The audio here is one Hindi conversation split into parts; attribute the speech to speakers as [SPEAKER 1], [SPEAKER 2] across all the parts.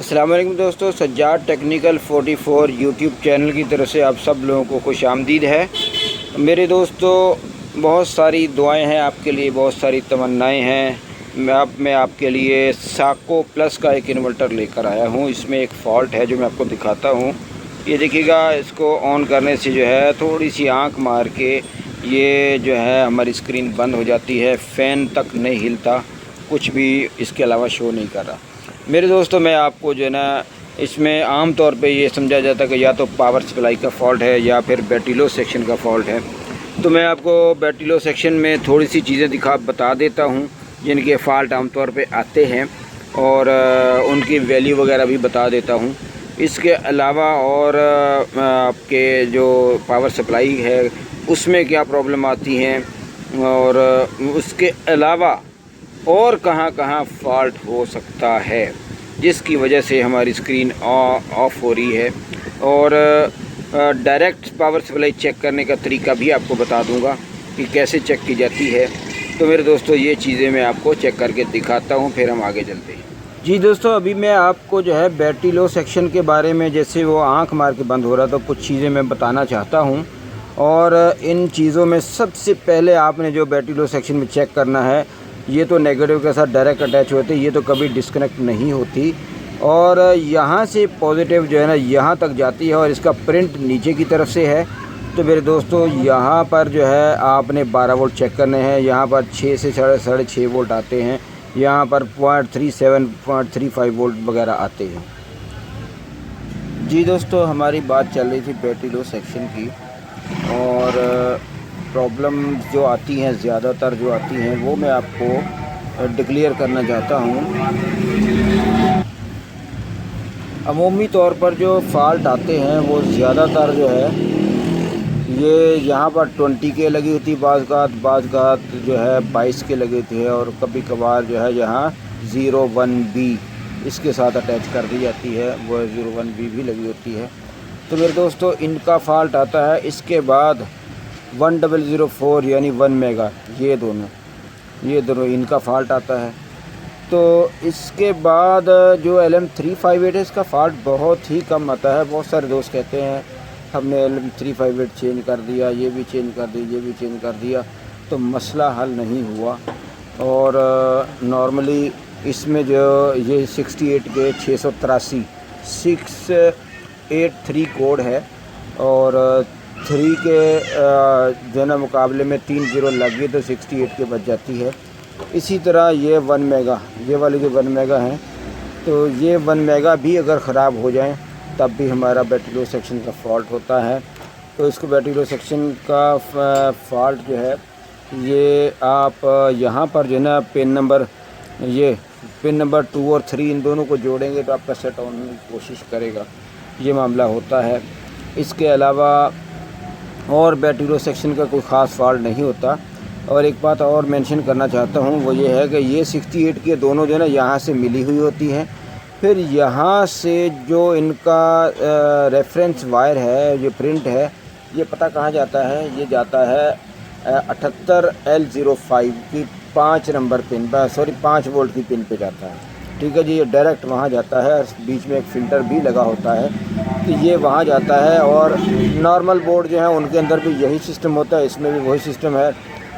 [SPEAKER 1] अस्सलाम वालेकुम दोस्तों, सज्जाद टेक्निकल 44 यूट्यूब चैनल की तरफ से आप सब लोगों को खुश आमदीद है। मेरे दोस्तों, बहुत सारी दुआएं हैं आपके लिए, बहुत सारी तमन्नाएं हैं। मैं आपके लिए साको प्लस का एक इन्वर्टर लेकर आया हूं। इसमें एक फ़ॉल्ट है जो मैं आपको दिखाता हूं। ये देखिएगा, इसको ऑन करने से जो है थोड़ी सी आंख मार के ये जो है हमारी स्क्रीन बंद हो जाती है। फ़ैन तक नहीं हिलता, कुछ भी इसके अलावा शो नहीं कर रहा। मेरे दोस्तों, मैं आपको जो है ना, इसमें आम तौर पे ये समझा जाता है कि या तो पावर सप्लाई का फ़ॉल्ट है या फिर बैटरी लो सेक्शन का फ़ॉल्ट है। तो मैं आपको बैटरी लो सेक्शन में थोड़ी सी चीज़ें बता देता हूँ जिनके फ़ॉल्ट आम तौर पे आते हैं, और उनकी वैल्यू वगैरह भी बता देता हूँ। इसके अलावा और आपके जो पावर सप्लाई है उसमें क्या प्रॉब्लम आती हैं, और उसके अलावा और कहाँ कहाँ फ़ॉल्ट हो सकता है जिसकी वजह से हमारी स्क्रीन ऑफ हो रही है। और डायरेक्ट पावर सप्लाई चेक करने का तरीका भी आपको बता दूंगा कि कैसे चेक की जाती है। तो मेरे दोस्तों, ये चीज़ें मैं आपको चेक करके दिखाता हूँ, फिर हम आगे चलते हैं। जी दोस्तों, अभी मैं आपको जो है बैटरी लो सेक्शन के बारे में, जैसे वो आंख मार के बंद हो रहा, तो कुछ चीज़ें मैं बताना चाहता हूँ। और इन चीज़ों में सबसे पहले आपने जो बैटरी लो सेक्शन में चेक करना है, ये तो नेगेटिव के साथ डायरेक्ट अटैच होते, ये तो कभी डिस्कनेक्ट नहीं होती। और यहाँ से पॉजिटिव जो है ना यहाँ तक जाती है, और इसका प्रिंट नीचे की तरफ से है। तो मेरे दोस्तों, यहाँ पर जो है आपने 12 वोल्ट चेक करने हैं। यहाँ पर 6 से 6.5 वोल्ट आते हैं। यहाँ पर 0.37 0.35 वोल्ट वगैरह आते हैं। जी दोस्तों, हमारी बात चल रही थी बैटरी लो सेक्शन की, और प्रॉब्लम जो आती हैं, ज़्यादातर जो आती हैं, वो मैं आपको डिक्लेयर करना चाहता हूँ। अमूमी तौर पर जो फ़ॉल्ट आते हैं वो ज़्यादातर जो है ये यहाँ पर 20 के लगी होती, बाज़ जो है 22 के लगी होती है, और कभी कभार जो है यहाँ 01B इसके साथ अटैच कर दी जाती है, वो 01B भी लगी होती है। तो मेरे दोस्तों, इनका फ़ॉल्ट आता है। इसके बाद 1004 यानी 1 मेगा, ये दोनों इनका फ़ॉल्ट आता है। तो इसके बाद जो LM358 है, इसका फ़ॉल्ट बहुत ही कम आता है। बहुत सारे दोस्त कहते हैं हमने LM358 चेंज कर दिया, ये भी चेंज कर दिया, ये भी चेंज कर दिया, तो मसला हल नहीं हुआ। और नॉर्मली इसमें जो ये 68 के 683 683 कोड है, और 3 के जो ना मुकाबले में 3 0 लग गई तो 68 के बच जाती है। इसी तरह ये 1 मेगा, ये वाली जो 1 मेगा है, तो ये 1 मेगा भी अगर ख़राब हो जाए तब भी हमारा बैटरी लो सेक्शन का फ़ॉल्ट होता है। तो इसको बैटरी लो सेक्शन का फ़ॉल्ट जो है, ये आप यहाँ पर जो है ना पिन नंबर 2 और 3 इन दोनों को जोड़ेंगे तो आपका सेट होने की कोशिश करेगा। ये मामला होता है। इसके अलावा और बैटरी लो सेक्शन का कोई ख़ास फ़ॉल्ट नहीं होता। और एक बात और मेंशन करना चाहता हूँ, वो ये है कि ये 68 के दोनों जो है ना यहाँ से मिली हुई होती हैं। फिर यहाँ से जो इनका रेफरेंस वायर है, ये प्रिंट है, ये पता कहाँ जाता है, ये जाता है 78L05 की 5 नंबर पिन पर, 5 वोल्ट की पिन पे जाता है। ठीक है जी, ये डायरेक्ट वहाँ जाता है। बीच में एक फ़िल्टर भी लगा होता है, तो ये वहाँ जाता है। और नॉर्मल बोर्ड जो है उनके अंदर भी यही सिस्टम होता है, इसमें भी वही सिस्टम है।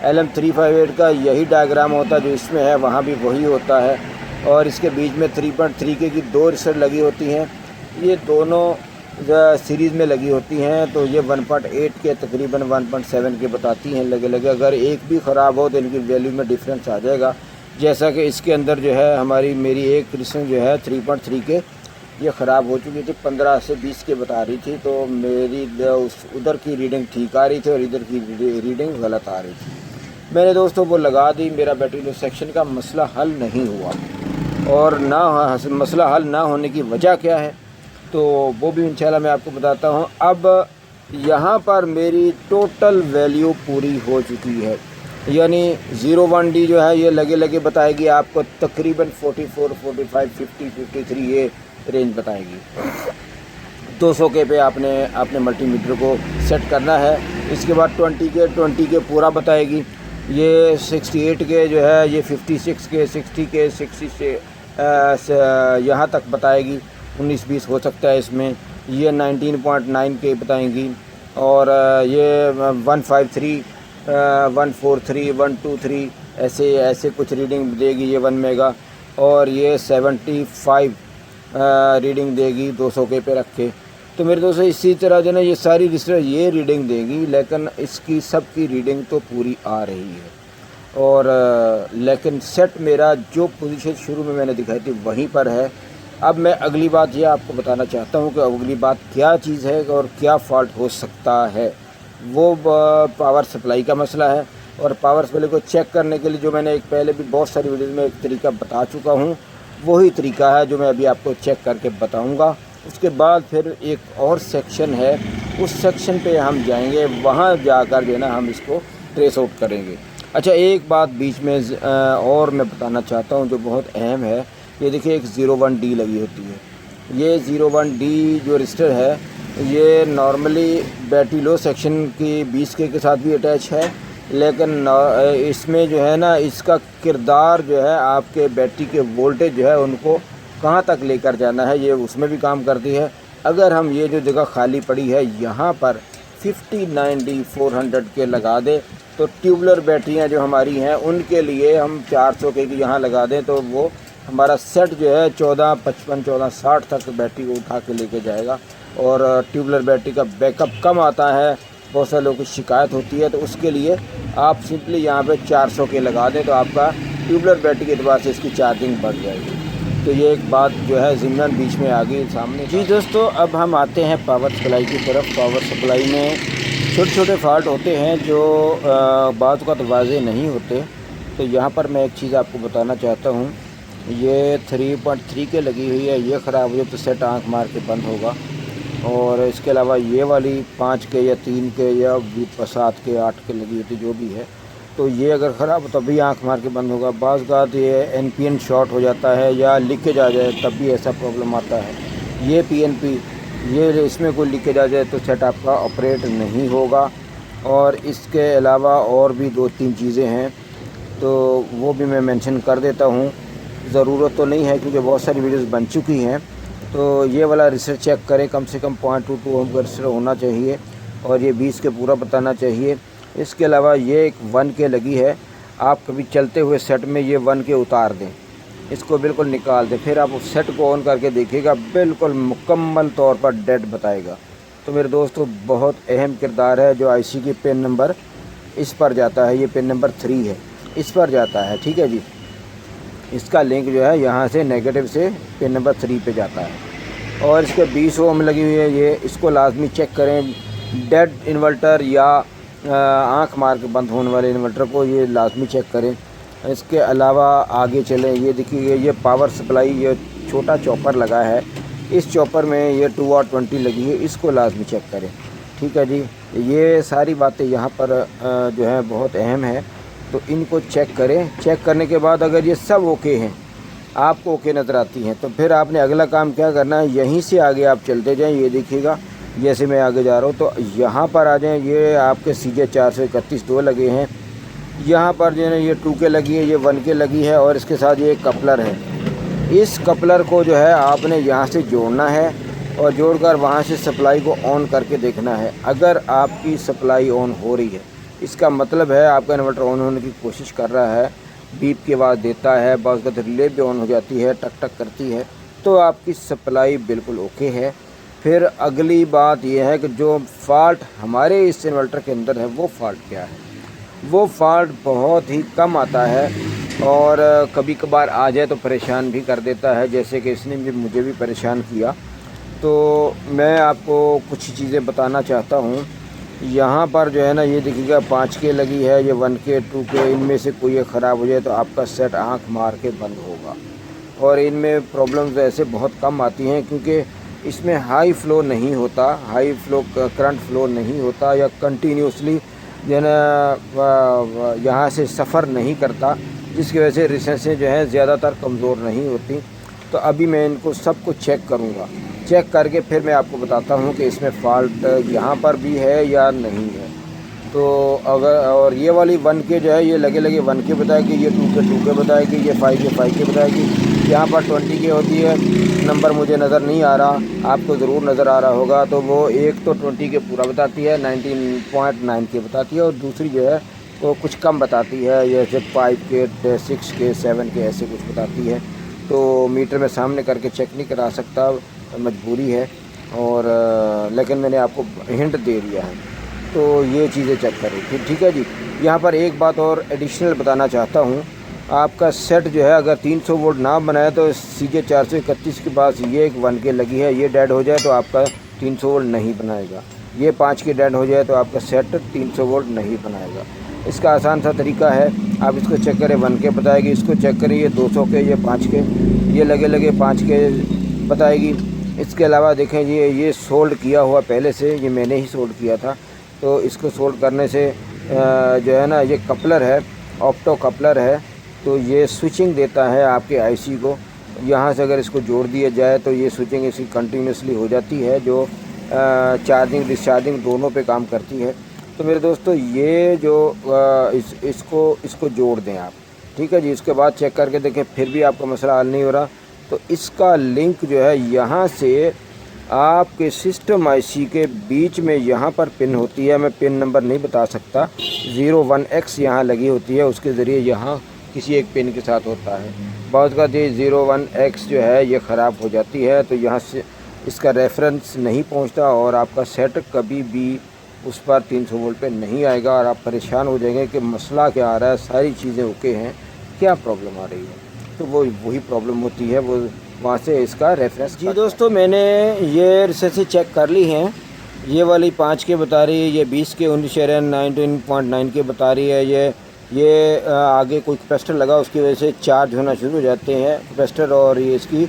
[SPEAKER 1] LM358 का यही डायग्राम होता है जो इसमें है, वहाँ भी वही होता है। और इसके बीच में 3.3 के की 2 रिसेट लगी होती हैं, ये दोनों सीरीज़ में लगी होती हैं। तो ये 1.8 के तकरीबन 1.7 के बताती हैं लगे। अगर एक भी ख़राब हो तो इनकी वैल्यू में डिफरेंस आ जाएगा। जैसा कि इसके अंदर जो है मेरी एक रिसेट जो है 3.3 के ये ख़राब हो चुकी थी, 15 से 20 के बता रही थी। तो मेरी उधर की रीडिंग ठीक आ रही थी और इधर की रीडिंग गलत आ रही थी। मैंने दोस्तों वो लगा दी, मेरा बैटरी लो सेक्शन का मसला हल नहीं हुआ। और मसला हल ना होने की वजह क्या है, तो वो भी इंशाल्लाह मैं आपको बताता हूँ। अब यहाँ पर मेरी टोटल वैल्यू पूरी हो चुकी है, यानी 01D जो है ये लगे बताएगी आपको तकरीबन 44, 45, 50, 53 ये रेंज बताएगी। 200 के पे आपने अपने मल्टीमीटर को सेट करना है। इसके बाद 20 के पूरा बताएगी। ये 68 के जो है ये 56 के, 60 के, 60 से यहाँ तक बताएगी। 19-20 हो सकता है इसमें। ये 19.9 के बताएंगी। और ये 153, 143, 123 ऐसे कुछ रीडिंग देगी ये 1 मेगा। और ये 75 रीडिंग देगी 200 के पे रख के। तो मेरे दोस्तों इसी तरह जो ना ये सारी रजिस्टर ये रीडिंग देगी, लेकिन इसकी सब की रीडिंग तो पूरी आ रही है। और लेकिन सेट मेरा जो पोजीशन शुरू में मैंने दिखाई थी वहीं पर है। अब मैं अगली बात ये आपको बताना चाहता हूँ कि अगली बात क्या चीज़ है और क्या फ़ॉल्ट हो सकता है। वो पावर सप्लाई का मसला है। और पावर सप्लाई को चेक करने के लिए जो मैंने एक पहले भी बहुत सारी वीडियोज़ में एक तरीका बता चुका हूँ, वही तरीका है जो मैं अभी आपको चेक करके बताऊँगा। उसके बाद फिर एक और सेक्शन है, उस सेक्शन पे हम जाएंगे, वहाँ जाकर जो है ना हम इसको ट्रेस आउट करेंगे। अच्छा, एक बात बीच में और मैं बताना चाहता हूँ जो बहुत अहम है। ये देखिए एक 01D लगी होती है। ये 01D जो रजिस्टर है ये नॉर्मली बैटरी लो सेक्शन की 20 के साथ भी अटैच है, लेकिन इसमें जो है ना इसका किरदार जो है आपके बैटरी के वोल्टेज जो है उनको कहाँ तक लेकर जाना है ये उसमें भी काम करती है। अगर हम ये जो जगह खाली पड़ी है यहाँ पर 59D 400 के लगा दें तो ट्यूबलर बैटरियाँ जो हमारी हैं उनके लिए हम 400 के यहाँ लगा दें तो वो हमारा सेट जो है 1455 1460 तक बैटरी को उठा के लेके जाएगा। और ट्यूबलर बैटरी का बैकअप कम आता है, बहुत सारे लोगों की शिकायत होती है, तो उसके लिए आप सिंपली यहाँ पे 400 के लगा दें तो आपका ट्यूबलर बैटरी के एतबार से इसकी चार्जिंग बढ़ जाएगी। तो ये एक बात जो है ज़िम्मन बीच में आ गई सामने। जी दोस्तों, अब हम आते हैं पावर सप्लाई की तरफ। पावर सप्लाई में छोटे छोटे फॉल्ट होते हैं जो बात का तो वाज़ेह नहीं होते। तो यहाँ पर मैं एक चीज़ आपको बताना चाहता हूँ। ये 3.3 के लगी हुई है, ये ख़राब हो जाए तो सेट आँख मार के बंद होगा। और इसके अलावा ये वाली 5 के या 3 के या 7 के 8 के लगी होती जो भी है, तो ये अगर ख़राब हो तब भी आँख मार के बंद होगा। बाज़ बात ये NPN शॉर्ट हो जाता है या लीकेज आ जाए तब भी ऐसा प्रॉब्लम आता है। ये PNP ये इसमें कोई लीकेज आ जाए तो सेट आपका ऑपरेट नहीं होगा। और इसके अलावा और भी 2-3 चीज़ें हैं तो वो भी मैं मेंशन कर देता हूँ। ज़रूरत तो नहीं है क्योंकि बहुत सारी वीडियोस बन चुकी हैं। तो ये वाला रिसर्च चेक करें, कम से कम 0.22 ओम का रिसर्च होना चाहिए और ये 20 के पूरा बताना चाहिए। इसके अलावा ये एक 1 के लगी है, आप कभी चलते हुए सेट में ये 1 के उतार दें, इसको बिल्कुल निकाल दें, फिर आप उस सेट को ऑन करके देखिएगा बिल्कुल मुकम्मल तौर पर डेड बताएगा। तो मेरे दोस्तों बहुत अहम किरदार है जो IC की पिन नंबर इस पर जाता है, ये पिन नंबर 3 है, इस पर जाता है, ठीक है जी। इसका लिंक जो है यहाँ से नेगेटिव से पिन नंबर 3 पे जाता है। और इसके 20 ओम लगी हुई है, ये इसको लाजमी चेक करें। डेड इन्वर्टर या आँख मार के बंद होने वाले इन्वर्टर को ये लाजमी चेक करें। इसके अलावा आगे चलें, ये देखिए ये पावर सप्लाई ये छोटा चॉपर लगा है, इस चॉपर में ये 2R20 लगी है, इसको लाजमी चेक करें, ठीक है जी। ये सारी बातें यहाँ पर जो है बहुत अहम है, तो इनको चेक करें। चेक करने के बाद अगर ये सब ओके हैं, आपको ओके नज़र आती हैं, तो फिर आपने अगला काम क्या करना है, यहीं से आगे आप चलते जाएं। ये देखिएगा जैसे मैं आगे जा रहा हूँ तो यहाँ पर आ जाएं। ये आपके CJ 431 2 लगे हैं, यहाँ पर जो है ये 2 के लगी है, ये 1 के लगी है और इसके साथ ये कपलर है। इस कपलर को जो है आपने यहाँ से जोड़ना है और जोड़कर वहाँ से सप्लाई को ऑन करके देखना है। अगर आपकी सप्लाई ऑन हो रही है, इसका मतलब है आपका इन्वर्टर ऑन होने की कोशिश कर रहा है, बीप की आवाज़ देता है, बाज़ वक़्त रिले भी ऑन हो जाती है, टक टक करती है, तो आपकी सप्लाई बिल्कुल ओके है। फिर अगली बात यह है कि जो फॉल्ट हमारे इस इन्वर्टर के अंदर है वो फॉल्ट क्या है। वो फॉल्ट बहुत ही कम आता है और कभी कभार आ जाए तो परेशान भी कर देता है, जैसे कि इसने भी मुझे भी परेशान किया। तो मैं आपको कुछ चीज़ें बताना चाहता हूँ। यहाँ पर जो है ना ये देखिएगा 5 के लगी है, ये 1 के 2 के, इनमें से कोई एक ख़राब हो जाए तो आपका सेट आँख मार के बंद होगा। और इनमें प्रॉब्लम्स ऐसे बहुत कम आती हैं क्योंकि इसमें हाई फ्लो नहीं होता, हाई फ्लो करंट फ्लो नहीं होता या कंटिन्यूसली जो है ना यहाँ से सफ़र नहीं करता, जिसकी वजह से रिसेंसें जो हैं ज़्यादातर कमज़ोर नहीं होती। तो अभी मैं इनको सब कुछ चेक करूँगा, चेक करके फिर मैं आपको बताता हूँ कि इसमें फ़ॉल्ट यहाँ पर भी है या नहीं है। तो अगर और ये वाली 1 के जो है ये लगे 1 के बताएगी, ये 2 के बताएगी, ये 5 के बताएगी, यहाँ पर 20 की होती है, नंबर मुझे नज़र नहीं आ रहा, आपको ज़रूर नज़र आ रहा होगा। तो वो एक तो 20 के पूरा बताती है, 19.9 के बताती है, और दूसरी जो है वो कुछ कम बताती है, जैसे 5 के, 6 के, 7 के, ऐसे कुछ बताती है। तो मीटर में सामने करके चेक नहीं करा सकता, मजबूरी है, और लेकिन मैंने आपको हिंट दे दिया है, तो ये चीज़ें चेक करें। ठीक है जी। यहाँ पर एक बात और एडिशनल बताना चाहता हूँ, आपका सेट जो है अगर 300 वोल्ट ना बनाए तो CJ 431 के पास ये एक 1 के लगी है, ये डेड हो जाए तो आपका 300 वोल्ट नहीं बनाएगा। ये 5 के डेड हो जाए तो आपका सेट 300 वोल्ट नहीं बनाएगा। इसका आसान सा तरीका है, आप इसको चेक करें 1 के बताएगी, इसको चेक करें ये 200 के, ये 5 के, ये लगे 5 के बताएगी। इसके अलावा देखें ये सोल्ड किया हुआ पहले से, ये मैंने ही सोल्ड किया था, तो इसको सोल्ड करने से जो है ना, ये कपलर है, ऑप्टो कपलर है, तो ये स्विचिंग देता है आपके IC को। यहाँ से अगर इसको जोड़ दिया जाए तो ये स्विचिंग इसकी कंटिन्यूसली हो जाती है, जो चार्जिंग डिस्चार्जिंग दोनों पे काम करती है। तो मेरे दोस्तों ये जो इसको जोड़ दें आप, ठीक है जी। इसके बाद चेक करके देखें, फिर भी आपका मसला हल नहीं हो रहा, तो इसका लिंक जो है यहाँ से आपके सिस्टम IC के बीच में यहाँ पर पिन होती है, मैं पिन नंबर नहीं बता सकता, 01X यहाँ लगी होती है, उसके ज़रिए यहाँ किसी एक पिन के साथ होता है। बहुत का ये 01X जो है ये ख़राब हो जाती है, तो यहाँ से इसका रेफरेंस नहीं पहुँचता और आपका सेट कभी भी उस पर 300 वोल्ट पे नहीं आएगा, और आप परेशान हो जाएंगे कि मसला क्या आ रहा है, सारी चीज़ें ओके हैं, क्या प्रॉब्लम आ रही है। तो वो वही प्रॉब्लम होती है, वो वहाँ से इसका रेफरेंस। जी दोस्तों, मैंने ये रिसर्च चेक कर ली हैं, ये वाली 5 के बता रही है, ये 20 के 19.9 के बता रही है। ये आगे कोई कैपेसिटर लगा, उसकी वजह से चार्ज होना शुरू हो जाते हैं कैपेसिटर, और ये इसकी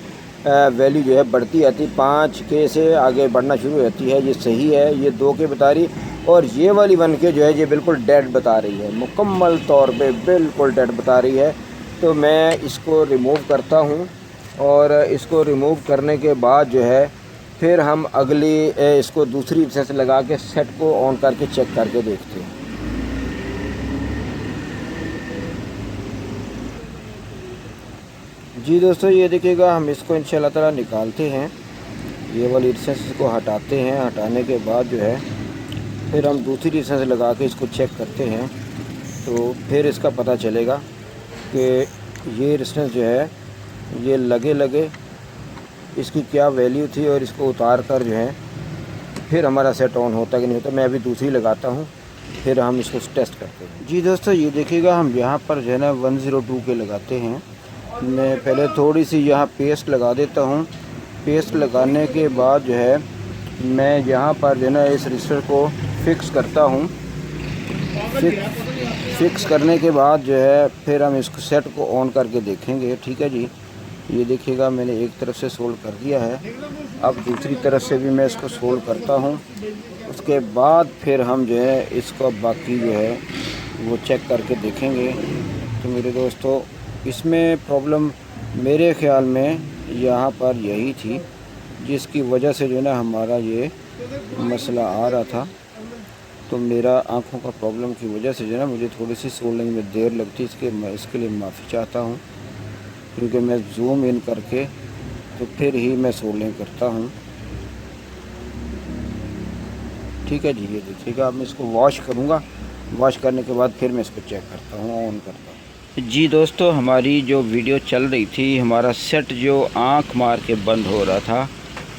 [SPEAKER 1] वैल्यू जो है बढ़ती आती, 5 के से आगे बढ़ना शुरू हो जाती है। ये सही है, ये 2 के बता रही, और ये वाली 1 के जो है ये बिल्कुल डेड बता रही है, मुकम्मल तौर पे बिल्कुल डेड बता रही है। तो मैं इसको रिमूव करता हूँ, और इसको रिमूव करने के बाद जो है फिर हम अगली इसको दूसरी रेजिस्टेंस लगा के सेट को ऑन करके चेक करके देखते हैं। जी दोस्तों, ये देखिएगा, हम इसको इंशाल्लाह ताला निकालते हैं, ये वाली रेजिस्टेंस को हटाते हैं। हटाने के बाद जो है फिर हम दूसरी रेजिस्टेंस लगा के इसको चेक करते हैं, तो फिर इसका पता चलेगा कि ये रेजिस्टेंस जो है ये लगे इसकी क्या वैल्यू थी, और इसको उतार कर जो है फिर हमारा सेट ऑन होता कि नहीं होता। मैं अभी दूसरी लगाता हूँ, फिर हम इसको टेस्ट करते हैं। जी दोस्तों, ये देखिएगा, हम यहाँ पर जो है ना 102 के लगाते हैं। मैं पहले थोड़ी सी यहाँ पेस्ट लगा देता हूँ। पेस्ट लगाने के बाद जो है मैं यहाँ पर जो है ना इस रजिस्टर को फिक्स करता हूँ। फिक्स करने के बाद जो है फिर हम इसको सेट को ऑन करके देखेंगे। ठीक है जी। ये देखिएगा, मैंने एक तरफ से सोल्ड कर दिया है, अब दूसरी तरफ से भी मैं इसको सोल्ड करता हूँ। उसके बाद फिर हम जो है इसको बाकी जो है वो चेक करके देखेंगे। तो मेरे दोस्तों, इसमें प्रॉब्लम मेरे ख़्याल में यहाँ पर यही थी, जिसकी वजह से जो है ना हमारा ये मसला आ रहा था। तो मेरा आँखों का प्रॉब्लम की वजह से जो है ना मुझे थोड़ी सी सोल्डिंग में देर लगती, इसके लिए माफ़ी चाहता हूँ, क्योंकि मैं जूम इन करके तो फिर ही मैं सोल्डिंग करता हूँ। ठीक है जी। ये देखिएगा, अब मैं इसको वॉश करूँगा, वॉश करने के बाद फिर मैं इसको चेक करता हूँ, ऑन करता हूँ। जी दोस्तों, हमारी जो वीडियो चल रही थी, हमारा सेट जो आँख मार के बंद हो रहा था,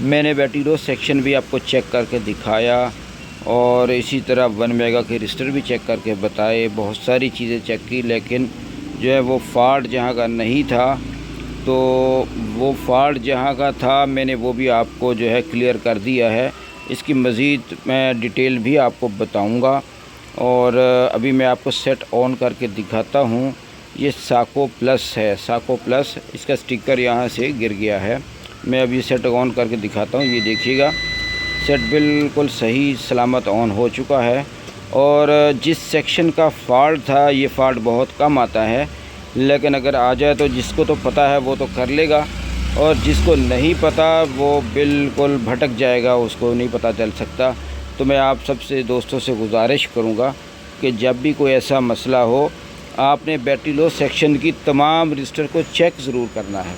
[SPEAKER 1] मैंने बैटरी लो सेक्शन भी आपको चेक करके दिखाया, और इसी तरह 1 मेगा के रजिस्टर भी चेक करके बताए, बहुत सारी चीज़ें चेक की, लेकिन जो है वो फॉल्ट जहाँ का नहीं था, तो वो फॉल्ट जहाँ का था मैंने वो भी आपको जो है क्लियर कर दिया है। इसकी मज़ीद मैं डिटेल भी आपको बताऊंगा, और अभी मैं आपको सेट ऑन करके दिखाता हूँ। ये साको प्लस है, साको प्लस, इसका स्टिकर यहाँ से गिर गया है। मैं अभी सेट ऑन करके दिखाता हूँ। ये देखिएगा, सेट बिल्कुल सही सलामत ऑन हो चुका है, और जिस सेक्शन का फॉल्ट था, ये फॉल्ट बहुत कम आता है, लेकिन अगर आ जाए तो जिसको तो पता है वो तो कर लेगा, और जिसको नहीं पता वो बिल्कुल भटक जाएगा, उसको नहीं पता चल सकता। तो मैं आप सबसे दोस्तों से गुजारिश करूँगा कि जब भी कोई ऐसा मसला हो, आपने बैटरी लो सेक्शन की तमाम रजिस्टर को चेक ज़रूर करना है।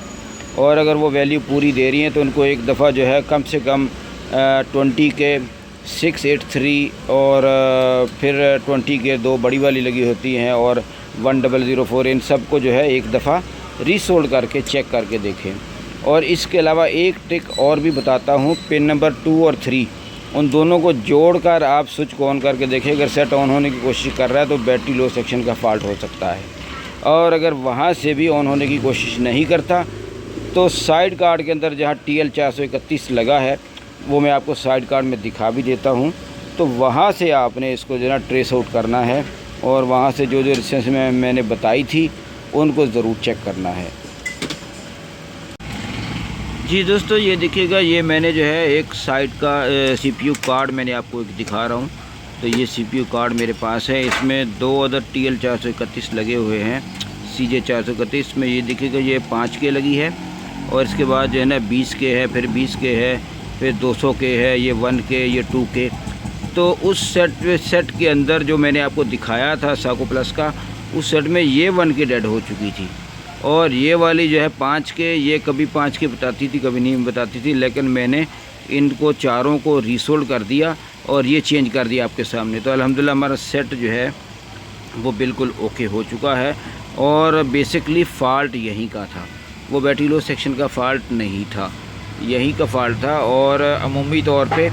[SPEAKER 1] और अगर वो वैल्यू पूरी दे रही हैं तो उनको एक दफ़ा जो है कम से कम 20 के 683 और फिर 20 के 2 बड़ी वाली लगी होती हैं और 1004, इन सब को जो है एक दफ़ा रीसोल्ड करके चेक करके देखें। और इसके अलावा एक ट्रिक और भी बताता हूँ, पिन नंबर 2 और 3 उन दोनों को जोड़कर आप स्विच को ऑन करके देखें। अगर सेट ऑन होने की कोशिश कर रहा है तो बैटरी लो सेक्शन का फ़ाल्ट हो सकता है। और अगर वहाँ से भी ऑन होने की कोशिश नहीं करता तो साइड कार्ड के अंदर जहाँ TL 431 लगा है वो मैं आपको साइड कार्ड में दिखा भी देता हूँ, तो वहाँ से आपने इसको जो है ना ट्रेस आउट करना है और वहाँ से जो रेजिस्टेंस मैंने बताई थी उनको ज़रूर चेक करना है। जी दोस्तों, ये देखिएगा, ये मैंने जो है एक साइड का CPU कार्ड मैंने आपको एक दिखा रहा हूँ। तो ये CPU कार्ड मेरे पास है, इसमें 2 अदर TL 431 लगे हुए हैं, CJ 431 में। ये देखिएगा, ये 5K लगी है और इसके बाद जो है ना 20K है, फिर 20K है, फिर 200K है, ये 1K, ये 2K। तो उस सेट के अंदर जो मैंने आपको दिखाया था साको प्लस का, उस सेट में ये 1K डेड हो चुकी थी और ये वाली जो है 5K, ये कभी 5K बताती थी कभी नहीं बताती थी, लेकिन मैंने इनको चारों को रीसोल्ड कर दिया और ये चेंज कर दिया आपके सामने। तो अल्हम्दुलिल्लाह हमारा सेट जो है वो बिल्कुल ओके हो चुका है। और बेसिकली फ़ाल्ट यहीं का था, वो बैटरी लो सेक्शन का फ़ाल्ट नहीं था, यहीं का फ़ाल्ट था। और अमूमी तौर पे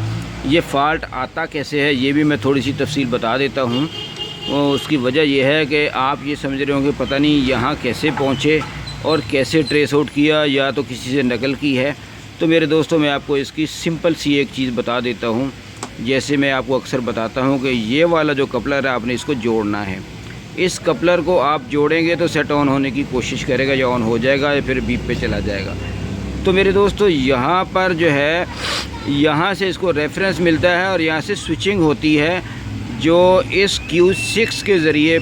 [SPEAKER 1] ये फ़ाल्ट आता कैसे है ये भी मैं थोड़ी सी तफसील बता देता हूँ। उसकी वजह यह है कि आप ये समझ रहे होंगे पता नहीं यहाँ कैसे पहुँचे और कैसे ट्रेस आउट किया, या तो किसी से नकल की है। तो मेरे दोस्तों, मैं आपको इसकी सिंपल सी एक चीज़ बता देता हूँ। जैसे मैं आपको अक्सर बताता हूँ कि ये वाला जो कपलर है आपने इसको जोड़ना है। इस कपलर को आप जोड़ेंगे तो सेट ऑन होने की कोशिश करेगा, या ऑन हो जाएगा या फिर बीप पे चला जाएगा। तो मेरे दोस्तों, यहाँ पर जो है यहाँ से इसको रेफरेंस मिलता है और यहाँ से स्विचिंग होती है, जो इस Q6 के ज़रिए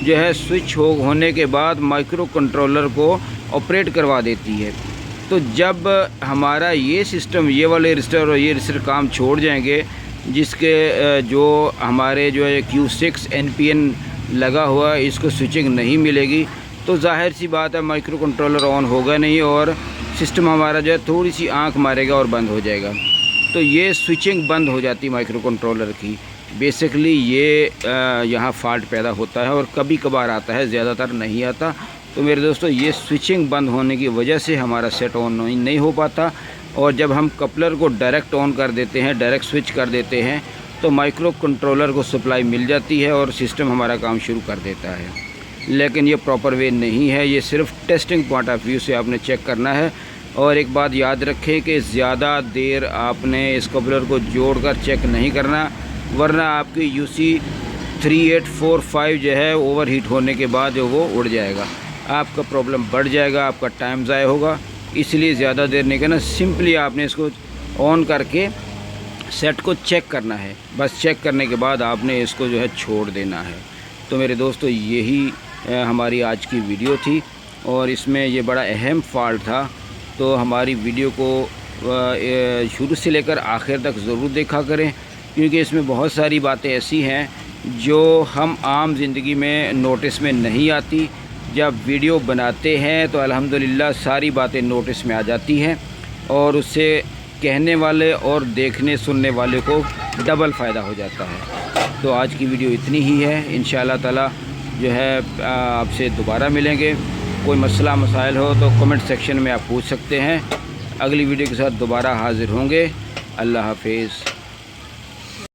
[SPEAKER 1] जो है स्विच होने के बाद माइक्रो कंट्रोलर को ऑपरेट करवा देती है। तो जब हमारा ये सिस्टम, ये वाले रजिस्टर और ये रजिस्टर काम छोड़ जाएंगे, जिसके जो हमारे जो है Q6 NPN लगा हुआ है, इसको स्विचिंग नहीं मिलेगी, तो जाहिर सी बात है माइक्रो कंट्रोलर ऑन होगा नहीं और सिस्टम हमारा जो है थोड़ी सी आंख मारेगा और बंद हो जाएगा। तो ये स्विचिंग बंद हो जाती है माइक्रो कंट्रोलर की। बेसिकली ये यहाँ फ़ाल्ट पैदा होता है और कभी कभार आता है, ज़्यादातर नहीं आता। तो मेरे दोस्तों, ये स्विचिंग बंद होने की वजह से हमारा सेट ऑन नहीं हो पाता। और जब हम कपलर को डायरेक्ट ऑन कर देते हैं, डायरेक्ट स्विच कर देते हैं, तो माइक्रो कंट्रोलर को सप्लाई मिल जाती है और सिस्टम हमारा काम शुरू कर देता है। लेकिन ये प्रॉपर वे नहीं है, ये सिर्फ टेस्टिंग पॉइंट ऑफ व्यू से आपने चेक करना है। और एक बात याद रखें कि ज़्यादा देर आपने इस कपलर को जोड़कर चेक नहीं करना, वरना आपकी UC 3845 जो है ओवर हीट होने के बाद जो वो उड़ जाएगा, आपका प्रॉब्लम बढ़ जाएगा, आपका टाइम ज़ाया होगा। इसलिए ज़्यादा देर नहीं करना, सिंपली आपने इसको ऑन करके सेट को चेक करना है। बस चेक करने के बाद आपने इसको जो है छोड़ देना है। तो मेरे दोस्तों, यही हमारी आज की वीडियो थी और इसमें ये बड़ा अहम फ़ाल्ट था। तो हमारी वीडियो को शुरू से लेकर आखिर तक ज़रूर देखा करें, क्योंकि इसमें बहुत सारी बातें ऐसी हैं जो हम आम ज़िंदगी में नोटिस में नहीं आती। जब वीडियो बनाते हैं तो अल्हम्दुलिल्लाह सारी बातें नोटिस में आ जाती हैं और उससे कहने वाले और देखने सुनने वाले को डबल फ़ायदा हो जाता है। तो आज की वीडियो इतनी ही है। इंशाअल्लाह ताला जो है आपसे दोबारा मिलेंगे। कोई मसला मसाइल हो तो कमेंट सेक्शन में आप पूछ सकते हैं। अगली वीडियो के साथ दोबारा हाज़िर होंगे। अल्लाह हाफ़िज़।